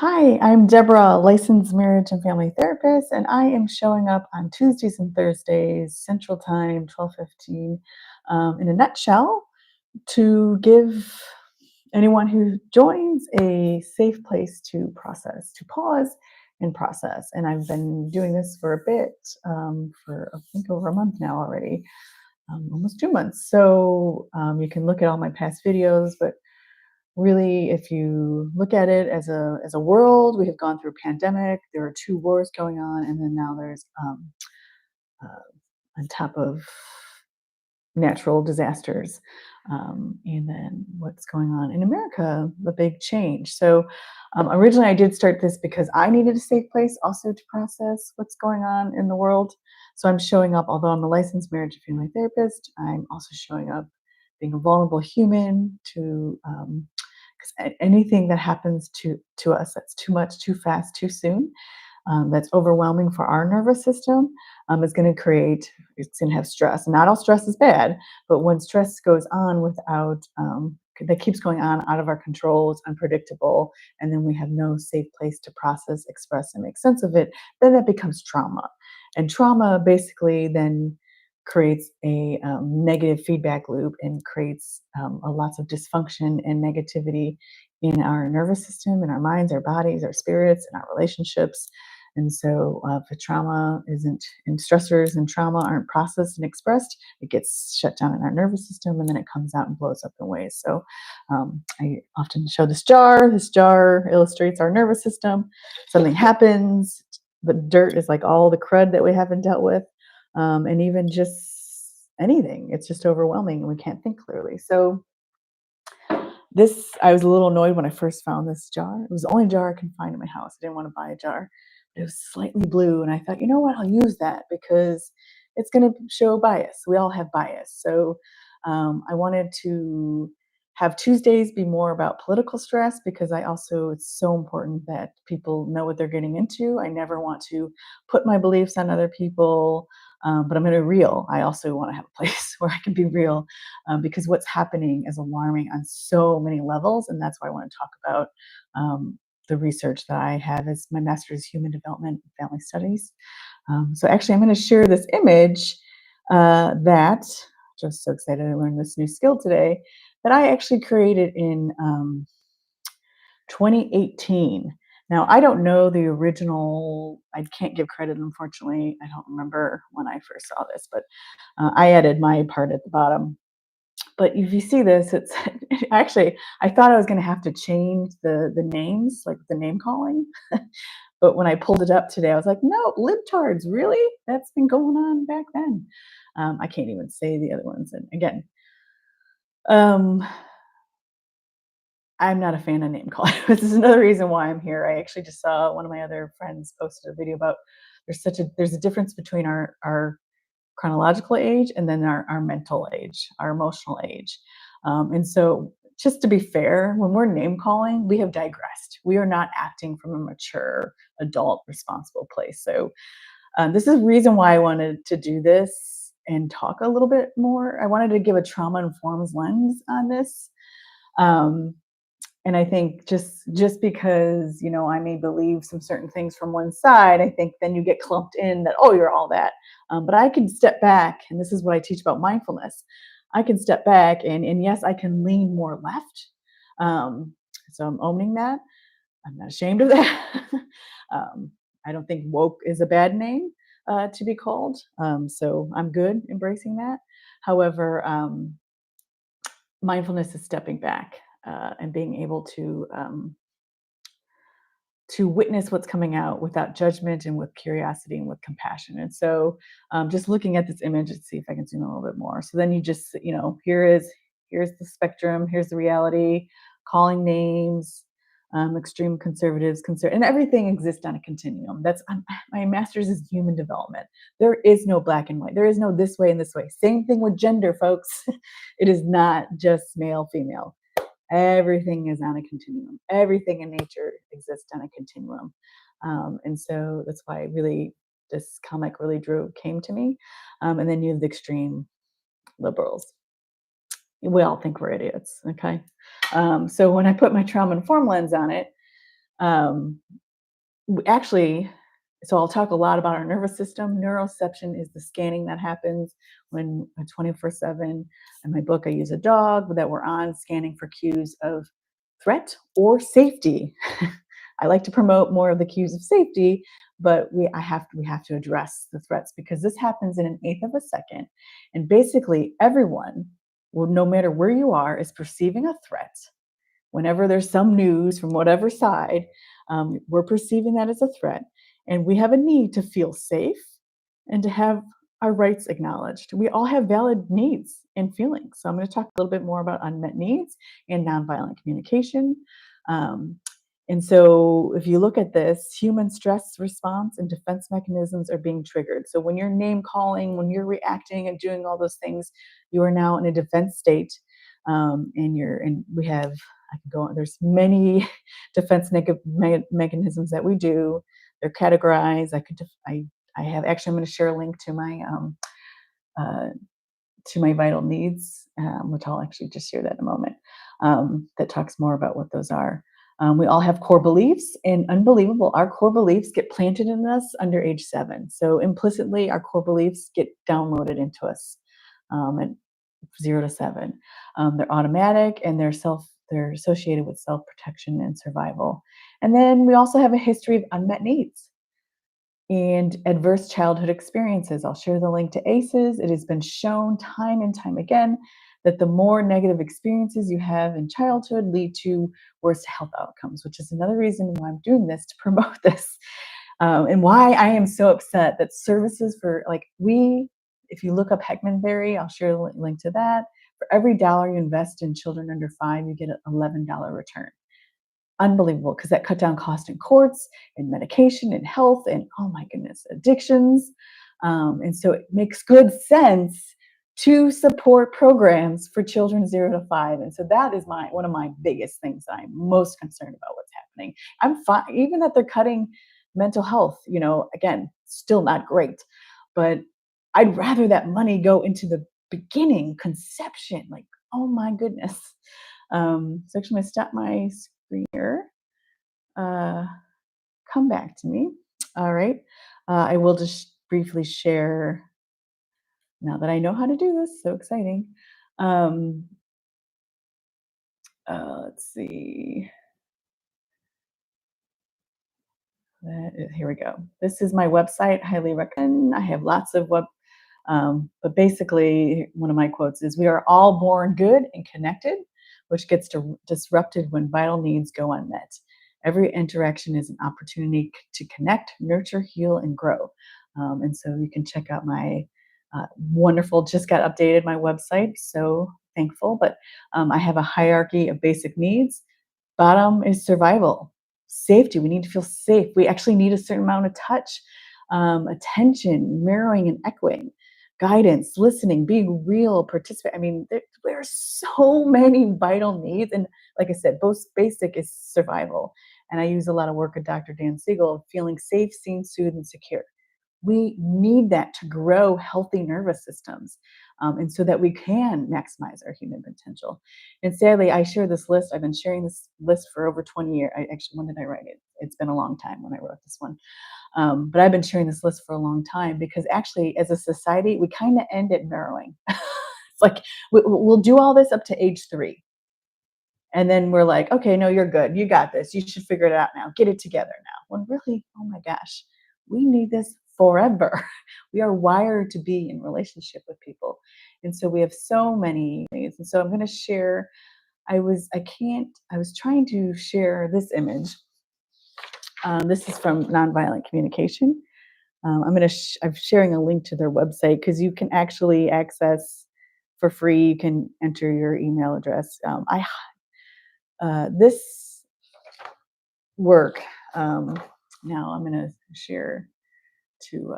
Hi, I'm Deborah, licensed marriage and family therapist, and I am showing up on Tuesdays and Thursdays, Central Time, 12:15, in a nutshell, to give anyone who joins a safe place to process, to pause and process. And I've been doing this for a bit, for I think over a month now already, almost 2 months. So you can look at all my past videos, but really, if you look at it as a world, we have gone through a pandemic. There are two wars going on, and then now there's on top of natural disasters, and then what's going on in America, the big change. So originally, I did start this because I needed a safe place also to process what's going on in the world. So I'm showing up, although I'm a licensed marriage and family therapist, I'm also showing up being a vulnerable human to because anything that happens to us that's too much, too fast, too soon, that's overwhelming for our nervous system, is going to create, it's going to have stress. Not all stress is bad, but when stress goes on without, that keeps going on out of our control, it's unpredictable, and then we have no safe place to process, express, and make sense of it, then that becomes trauma. And trauma basically then creates a negative feedback loop and creates a lots of dysfunction and negativity in our nervous system, in our minds, our bodies, our spirits, and our relationships. And so, if trauma isn't, and stressors and trauma aren't processed and expressed, it gets shut down in our nervous system, and then it comes out and blows up in ways. So, I often show this jar. This jar illustrates our nervous system. Something happens, the dirt is like all the crud that we haven't dealt with, and even just anything. It's just overwhelming, and we can't think clearly. So, I was a little annoyed when I first found this jar. It was the only jar I could find in my house. I didn't want to buy a jar. It was slightly blue, and I thought, you know what, I'll use that because it's going to show bias. We all have bias. So I wanted to have Tuesdays be more about political stress because it's so important that people know what they're getting into. I never want to put my beliefs on other people, but I'm going to be real. I also want to have a place where I can be real, because what's happening is alarming on so many levels. And that's why I want to talk about the research that I have as my master's is human development and family studies. So actually, I'm going to share this image that, just so excited I learned this new skill today, that I actually created in 2018. Now, I don't know the original, I can't give credit, unfortunately. I don't remember when I first saw this, but I added my part at the bottom. But if you see this, it's actually, I thought I was going to have to change the names, like the name calling. But when I pulled it up today, I was like, no, libtards, really? That's been going on back then. I can't even say the other ones. And again, um, I'm not a fan of name calling. This is another reason why I'm here. I actually just saw one of my other friends posted a video about there's a difference between our chronological age and then our mental age, our emotional age. And so, just to be fair, when we're name calling, we have digressed. We are not acting from a mature, adult, responsible place. So, this is the reason why I wanted to do this and talk a little bit more. I wanted to give a trauma informed lens on this. Um, and I think just because, I may believe some certain things from one side, I think then you get clumped in that, oh, you're all that. But I can step back, and this is what I teach about mindfulness. I can step back, and yes, I can lean more left. Um, so I'm owning that. I'm not ashamed of that. um, I don't think woke is a bad name to be called. So I'm good embracing that. However, mindfulness is stepping back and being able to witness what's coming out without judgment and with curiosity and with compassion. And so, just looking at this image, let's see if I can zoom in a little bit more. So then you just, here's the spectrum, here's the reality, calling names, extreme conservatives, and everything exists on a continuum. My master's is human development. There is no black and white. There is no this way and this way. Same thing with gender, folks. It is not just male, female. Everything is on a continuum. Everything in nature exists on a continuum. And so that's why this comic really came to me. And then you have the extreme liberals. We all think we're idiots, okay? So when I put my trauma informed lens on it, Um, actually, so I'll talk a lot about our nervous system. Neuroception is the scanning that happens when 24/7. In my book, I use a dog that we're on scanning for cues of threat or safety. I like to promote more of the cues of safety, but we have to address the threats because this happens in an eighth of a second, and basically everyone, well, no matter where you are, is perceiving a threat. Whenever there's some news from whatever side, we're perceiving that as a threat, and we have a need to feel safe and to have our rights acknowledged. We all have valid needs and feelings. So I'm going to talk a little bit more about unmet needs and nonviolent communication. Um, and so, if you look at this, human stress response and defense mechanisms are being triggered. So, when you're name calling, when you're reacting and doing all those things, you are now in a defense state. And we have, I can go on, there's many defense mechanisms that we do. They're categorized. I have actually, I'm going to share a link uh, to my vital needs, which I'll actually just share that in a moment, that talks more about what those are. We all have core beliefs, and unbelievable, our core beliefs get planted in us under age 7. So implicitly, our core beliefs get downloaded into us at 0 to 7. They're automatic, and they're associated with self protection and survival. And then we also have a history of unmet needs and adverse childhood experiences. I'll share the link to ACEs. It has been shown time and time again that the more negative experiences you have in childhood lead to worse health outcomes, which is another reason why I'm doing this to promote this. And why I am so upset that services for, like, if you look up Heckman Theory, I'll share a link to that. For every dollar you invest in children under 5, you get an $11 return. Unbelievable, because that cut down cost in courts and medication and health and, oh my goodness, addictions. And so it makes good sense to support programs for children 0 to 5. And so that is one of my biggest things that I'm most concerned about what's happening. I'm fine, even that they're cutting mental health, again, still not great, but I'd rather that money go into the beginning, conception, like, oh my goodness. So actually, I'm going to stop my screen here. Uh, Come back to me. All right. I will just briefly share, now that I know how to do this. So exciting. Um, let's see. Here we go. This is my website. Highly recommend. I have lots of but basically, one of my quotes is, "We are all born good and connected, which gets disrupted when vital needs go unmet. Every interaction is an opportunity to connect, nurture, heal, and grow." And so you can check out my wonderful, just got updated my website. So thankful. But I have a hierarchy of basic needs. Bottom is survival, safety. We need to feel safe. We actually need a certain amount of touch, attention, mirroring, and echoing, guidance, listening, being real, participate. I mean, there are so many vital needs. And like I said, most basic is survival. And I use a lot of work with Dr. Dan Siegel, feeling safe, seen, soothed, and secure. We need that to grow healthy nervous systems, and so that we can maximize our human potential. And sadly, I share this list. I've been sharing this list for over 20 years. When did I write it? It's been a long time when I wrote this one. But I've been sharing this list for a long time because actually, as a society, we kind of end at narrowing. It's like we'll do all this up to age 3. And then we're like, okay, no, you're good. You got this. You should figure it out now. Get it together now. When really, oh my gosh, we need this forever. We are wired to be in relationship with people. And so we have so many needs. And so I'm going to share. I was trying to share this image. This is from Nonviolent Communication. I'm sharing a link to their website because you can actually access for free. You can enter your email address. This work. Now I'm going to share to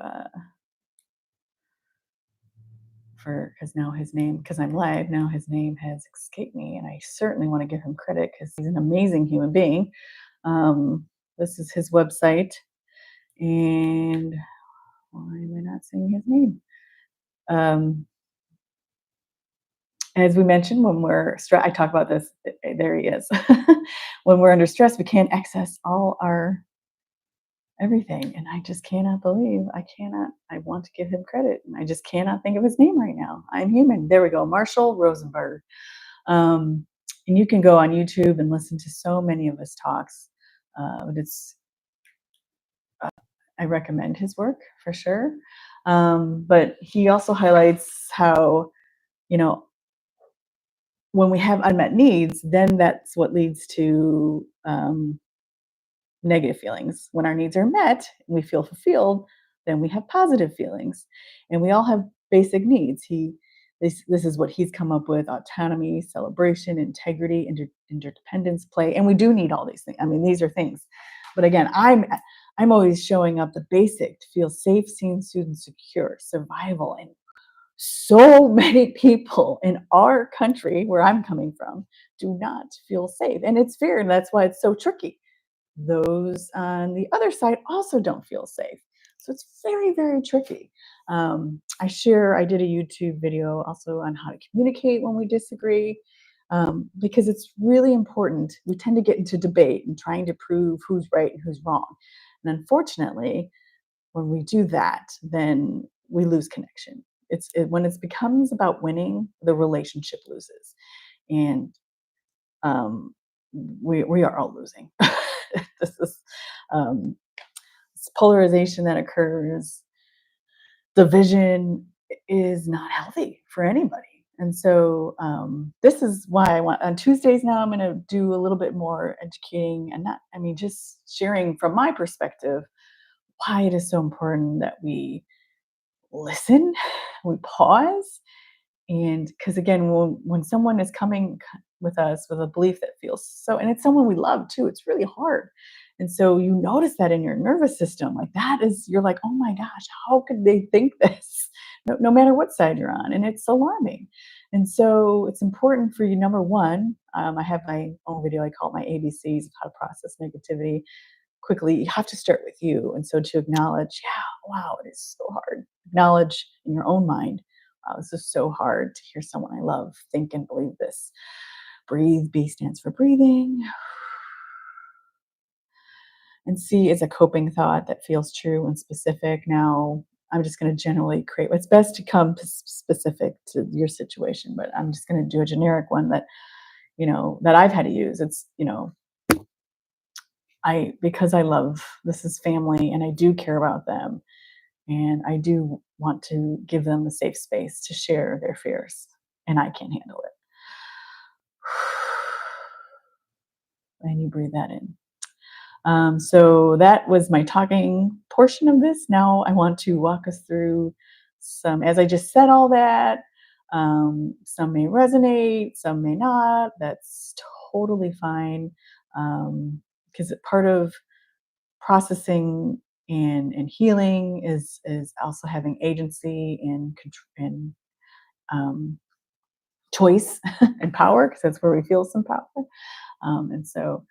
because now his name, because I'm live now, his name has escaped me, and I certainly want to give him credit because he's an amazing human being. This is his website, and why am I not saying his name? As we mentioned, when we're stressed, I talk about this. There he is. When we're under stress, we can't access all our everything. And I just cannot believe I cannot. I want to give him credit, and I just cannot think of his name right now. I'm human. There we go. Marshall Rosenberg. Um, and you can go on YouTube and listen to so many of his talks. But I recommend his work for sure. But he also highlights how, you know, when we have unmet needs, then that's what leads to negative feelings. When our needs are met and we feel fulfilled, then we have positive feelings. And we all have basic needs. This is what he's come up with: autonomy, celebration, integrity, interdependence, play. And we do need all these things. I mean, these are things. But again, I'm always showing up the basic to feel safe, seen, soothed, and secure, survival. And so many people in our country, where I'm coming from, do not feel safe. And it's fear, and that's why it's so tricky. Those on the other side also don't feel safe. So it's very, very tricky. I did a YouTube video also on how to communicate when we disagree, because it's really important. We tend to get into debate and trying to prove who's right and who's wrong. And unfortunately, when we do that, then we lose connection. When it becomes about winning, the relationship loses. And um, we are all losing. This is um, this polarization that occurs. Division is not healthy for anybody. And so this is why I want on Tuesdays now. I'm going to do a little bit more educating, and not, I mean, just sharing from my perspective why it is so important that we listen, we pause. And because again, when someone is coming with us with a belief that feels so, and it's someone we love too, it's really hard. And so you notice that in your nervous system, like that is, you're like, oh my gosh, how could they think this? No matter what side you're on. And it's alarming. And so it's important for you, number one, I have my own video, I call it my ABCs of how to process negativity quickly. You have to start with you. And so to acknowledge, yeah, wow, it is so hard. Acknowledge in your own mind, wow, this is so hard to hear someone I love think and believe this. Breathe. B stands for breathing. And C is a coping thought that feels true and specific. Now, I'm just going to generally create what's best to come specific to your situation, but I'm just going to do a generic one that, that I've had to use. It's, because I love, this is family and I do care about them. And I do want to give them a safe space to share their fears, and I can't handle it. And you breathe that in. So that was my talking portion of this. Now I want to walk us through some, as I just said, all that. Some may resonate, some may not. That's totally fine. Because part of processing and healing is also having agency and choice and power, because that's where we feel some power. And so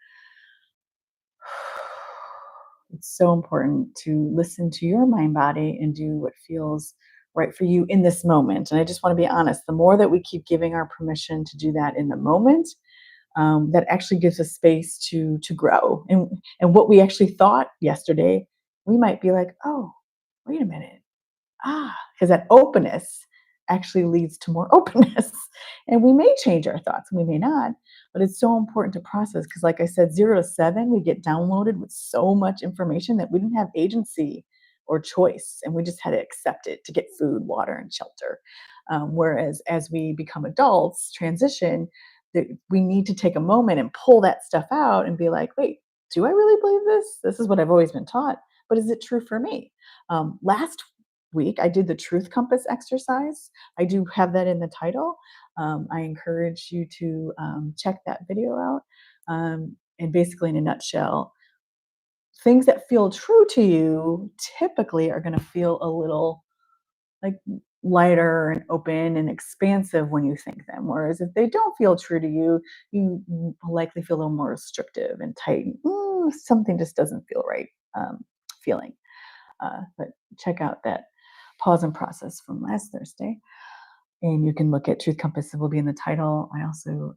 it's so important to listen to your mind body and do what feels right for you in this moment. And I just want to be honest, the more that we keep giving our permission to do that in the moment, that actually gives us space to grow. And what we actually thought yesterday, we might be like, oh, wait a minute. Because that openness actually leads to more openness. And we may change our thoughts, we may not, but it's so important to process because, like I said, 0 to 7, we get downloaded with so much information that we didn't have agency or choice, and we just had to accept it to get food, water, and shelter. Whereas as we become adults, transition, that we need to take a moment and pull that stuff out and be like, wait, do I really believe this? This is what I've always been taught, but is it true for me? Last week, I did the truth compass exercise. I do have that in the title. I encourage you to check that video out. And basically, in a nutshell, things that feel true to you typically are going to feel a little like lighter and open and expansive when you think them. Whereas if they don't feel true to you, you will likely feel a little more restrictive and tight. Something just doesn't feel right feeling. But check out that pause and process from last Thursday. And you can look at Truth Compass, it will be in the title. I also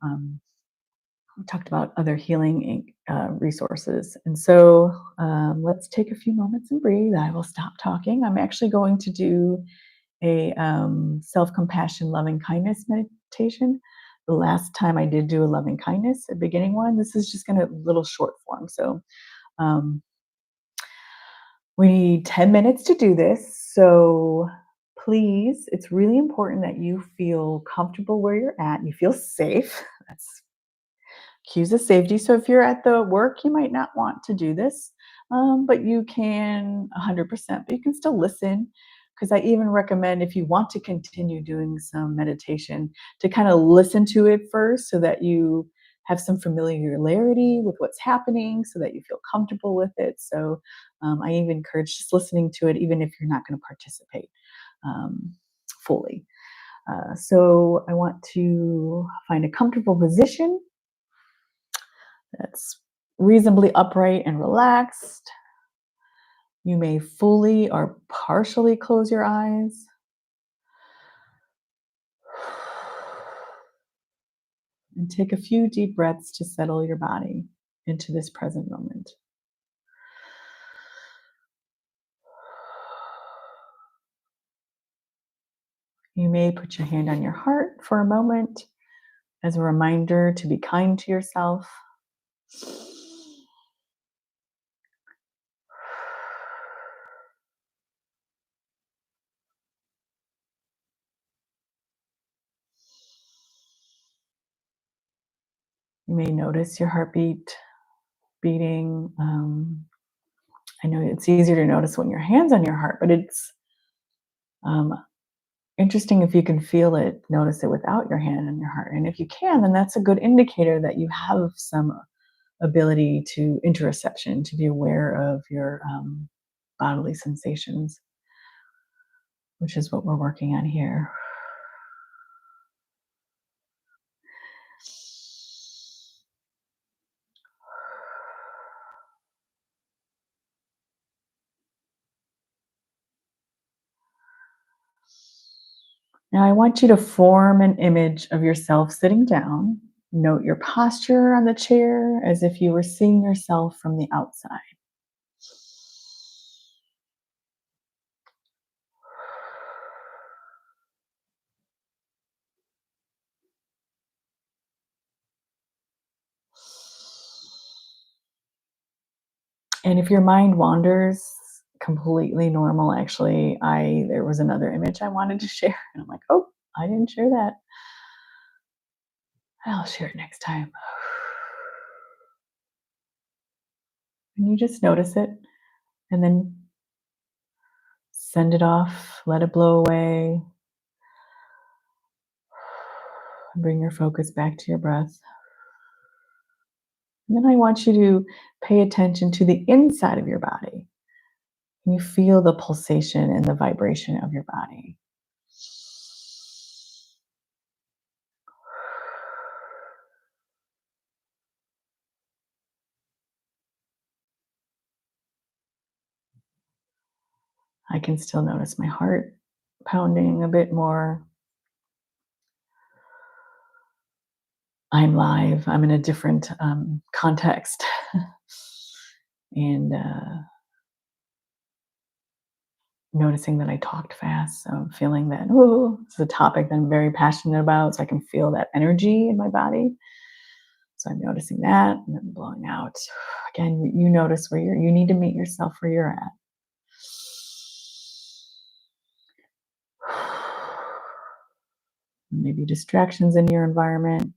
talked about other healing resources. And so let's take a few moments and breathe. I will stop talking. I'm actually going to do a self-compassion, loving kindness meditation. The last time I did do a loving kindness, a beginning one, this is just going to little short form. So um, we need 10 minutes to do this. So please, it's really important that you feel comfortable where you're at. You feel safe. That's cues of safety. So if you're at the work, you might not want to do this, but you can 100%, but you can still listen. Because I even recommend if you want to continue doing some meditation to kind of listen to it first so that you have some familiarity with what's happening so that you feel comfortable with it. So I even encourage just listening to it, even if you're not going to participate fully. So I want to find a comfortable position that's reasonably upright and relaxed. You may fully or partially close your eyes. And take a few deep breaths to settle your body into this present moment. You may put your hand on your heart for a moment as a reminder to be kind to yourself. You may notice your heartbeat beating. I know it's easier to notice when your hand's on your heart, but it's um, interesting if you can feel it, notice it without your hand on your heart. And if you can, then that's a good indicator that you have some ability to interoception, to be aware of your bodily sensations, which is what we're working on here. Now, I want you to form an image of yourself sitting down. Note your posture on the chair as if you were seeing yourself from the outside. And if your mind wanders, completely normal. Actually, there was another image I wanted to share, and I'm like, oh, I didn't share that. I'll share it next time. And you just notice it, and then send it off, let it blow away. Bring your focus back to your breath. And then I want you to pay attention to the inside of your body. Can you feel the pulsation and the vibration of your body? I can still notice my heart pounding a bit more. I'm live. I'm in a different context. And noticing that I talked fast. So I'm feeling that, oh, it's a topic that I'm very passionate about. So I can feel that energy in my body. So I'm noticing that and then blowing out. Again, you notice where you need to meet yourself where you're at. Maybe distractions in your environment.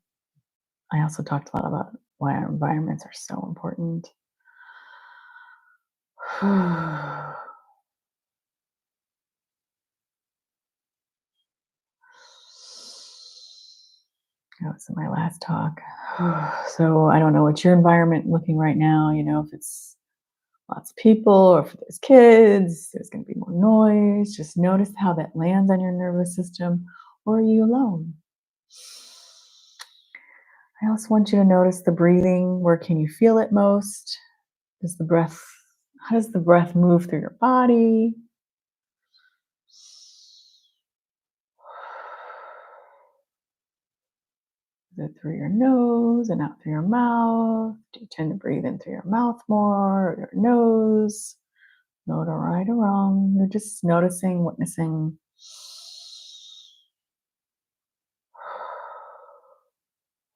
I also talked a lot about why our environments are so important. That was my last talk. So I don't know what's your environment looking right now. If it's lots of people or if there's kids, there's going to be more noise. Just notice how that lands on your nervous system. Or are you alone? I also want you to notice the breathing. Where can you feel it most? How does the breath move through your body? Is it through your nose and out through your mouth? Do you tend to breathe in through your mouth more or your nose? No to right or wrong. You're just noticing, witnessing.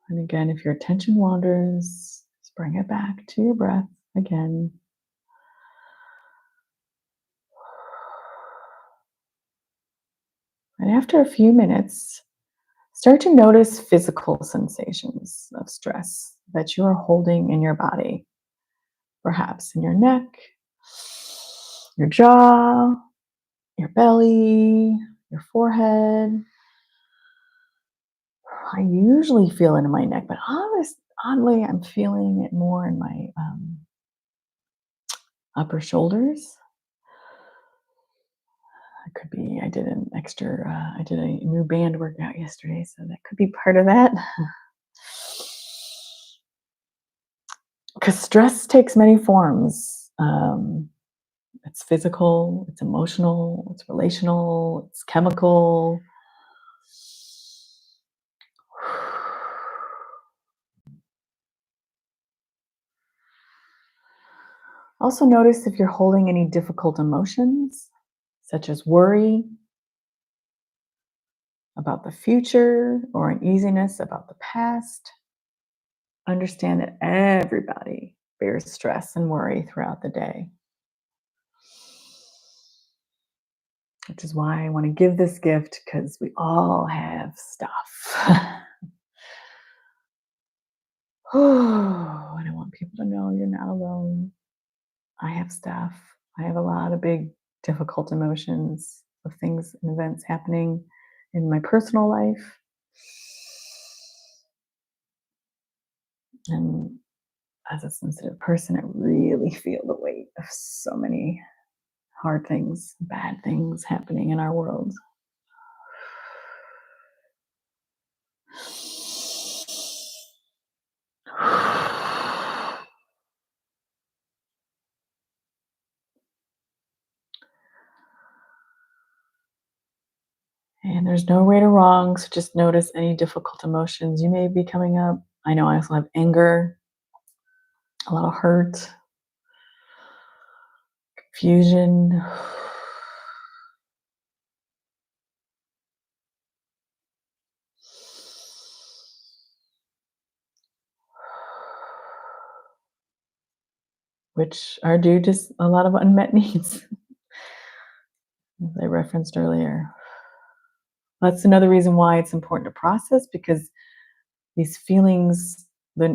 And again, if your attention wanders, just bring it back to your breath again. And after a few minutes, start to notice physical sensations of stress that you are holding in your body, perhaps in your neck, your jaw, your belly, your forehead. I usually feel it in my neck, but oddly, I'm feeling it more in my upper shoulders. It could be I did a new band workout yesterday, so that could be part of that. Because stress takes many forms. It's physical, it's emotional, it's relational, it's chemical. Also, notice if you're holding any difficult emotions, such as worry about the future or uneasiness about the past. Understand that everybody bears stress and worry throughout the day, which is why I want to give this gift because we all have stuff. Oh, and I want people to know you're not alone. I have stuff. I have a lot of big, difficult emotions of things and events happening in my personal life. And as a sensitive person, I really feel the weight of so many hard things, bad things happening in our world. And there's no right or wrong, so just notice any difficult emotions you may be coming up. I know I also have anger, a lot of hurt, confusion. Which are due to a lot of unmet needs, as I referenced earlier. That's another reason why it's important to process, because these feelings,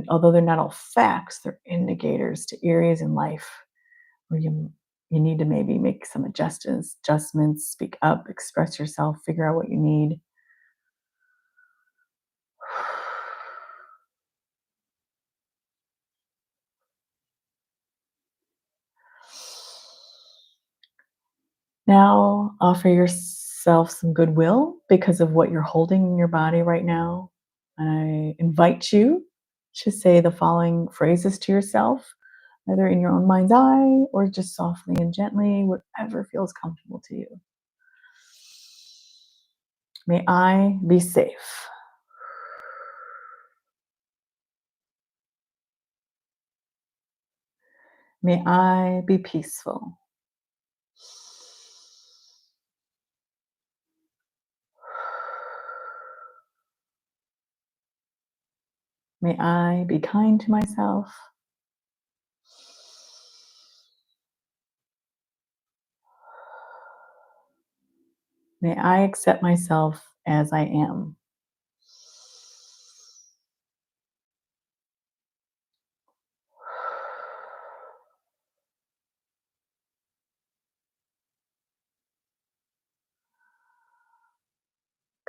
although they're not all facts, they're indicators to areas in life where you need to maybe make some adjustments, speak up, express yourself, figure out what you need. Now, offer yourself some goodwill because of what you're holding in your body right now. I invite you to say the following phrases to yourself, either in your own mind's eye or just softly and gently, whatever feels comfortable to you. May I be safe. May I be peaceful. May I be kind to myself. May I accept myself as I am.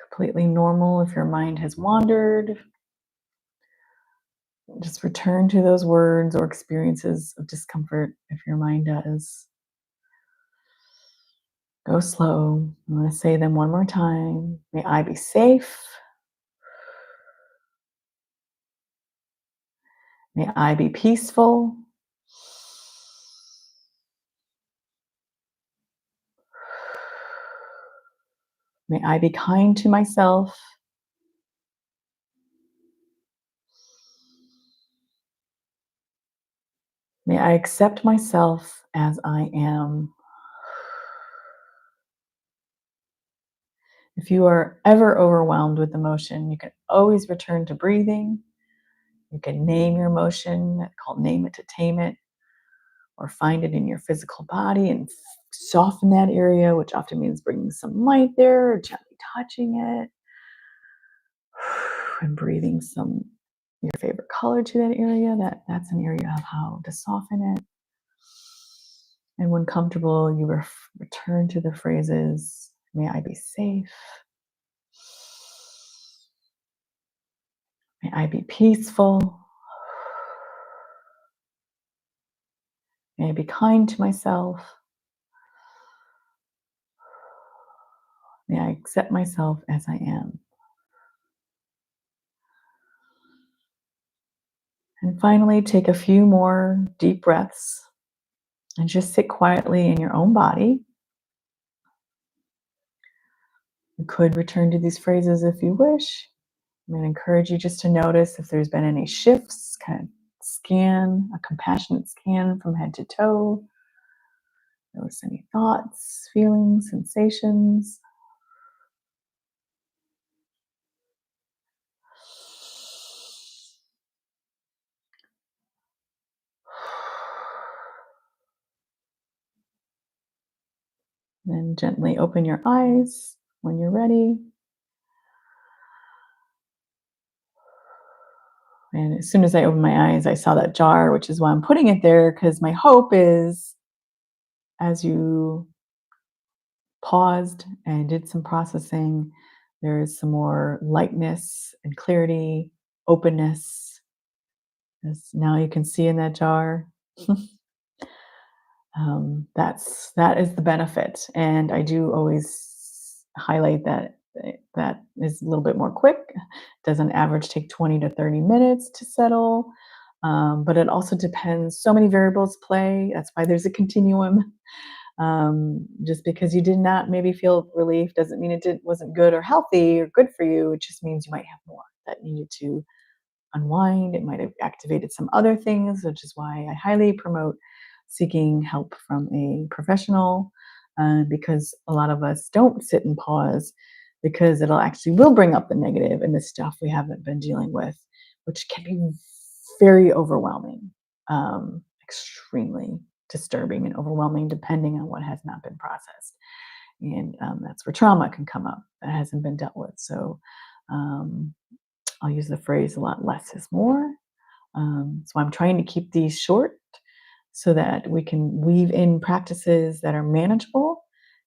Completely normal if your mind has wandered. Just return to those words or experiences of discomfort if your mind does. Go slow. I'm going to say them one more time. May I be safe. May I be peaceful. May I be kind to myself. May I accept myself as I am. If you are ever overwhelmed with emotion, you can always return to breathing. You can name your emotion, called name it to tame it, or find it in your physical body and soften that area, which often means bringing some light there, or gently touching it, and breathing some your favorite color to that area. That's an area of how to soften it. And when comfortable, you return to the phrases, may I be safe, may I be peaceful, may I be kind to myself, may I accept myself as I am. And finally, take a few more deep breaths and just sit quietly in your own body. You could return to these phrases if you wish. I'm going to encourage you just to notice if there's been any shifts, kind of scan, a compassionate scan from head to toe. Notice any thoughts, feelings, sensations. Then gently open your eyes when you're ready. And as soon as I opened my eyes, I saw that jar, which is why I'm putting it there, because my hope is as you paused and did some processing, there is some more lightness and clarity, openness. As now you can see in that jar. That is the benefit, and I do always highlight that that is a little bit more quick. Does on average take 20 to 30 minutes to settle, but it also depends. So many variables play. That's why there's a continuum. Just because you did not maybe feel relief doesn't mean wasn't good or healthy or good for you. It just means you might have more that needed to unwind. It might have activated some other things, which is why I highly promote seeking help from a professional, because a lot of us don't sit and pause because it'll actually will bring up the negative and the stuff we haven't been dealing with, which can be very overwhelming, extremely disturbing and overwhelming depending on what has not been processed. And that's where trauma can come up that hasn't been dealt with. So um, I'll use the phrase a lot less is more. So I'm trying to keep these short so that we can weave in practices that are manageable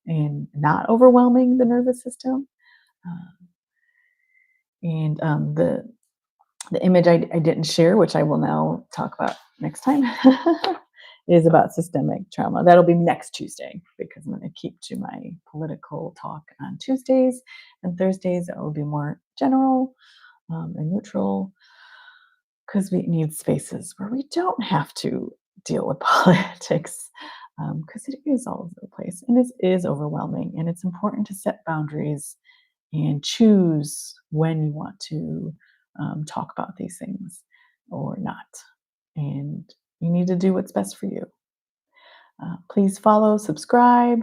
and not overwhelming the nervous system. Uh, and the image I didn't share, which I will now talk about next time, is about systemic trauma. That'll be next Tuesday because I'm going to keep to my political talk on Tuesdays and Thursdays. It will be more general and neutral because we need spaces where we don't have to deal with politics because it is all over the place and it is overwhelming. And it's important to set boundaries and choose when you want to talk about these things or not. And you need to do what's best for you. Please follow, subscribe.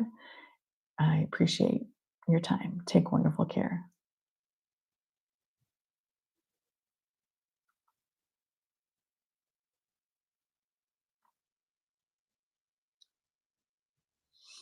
I appreciate your time. Take wonderful care.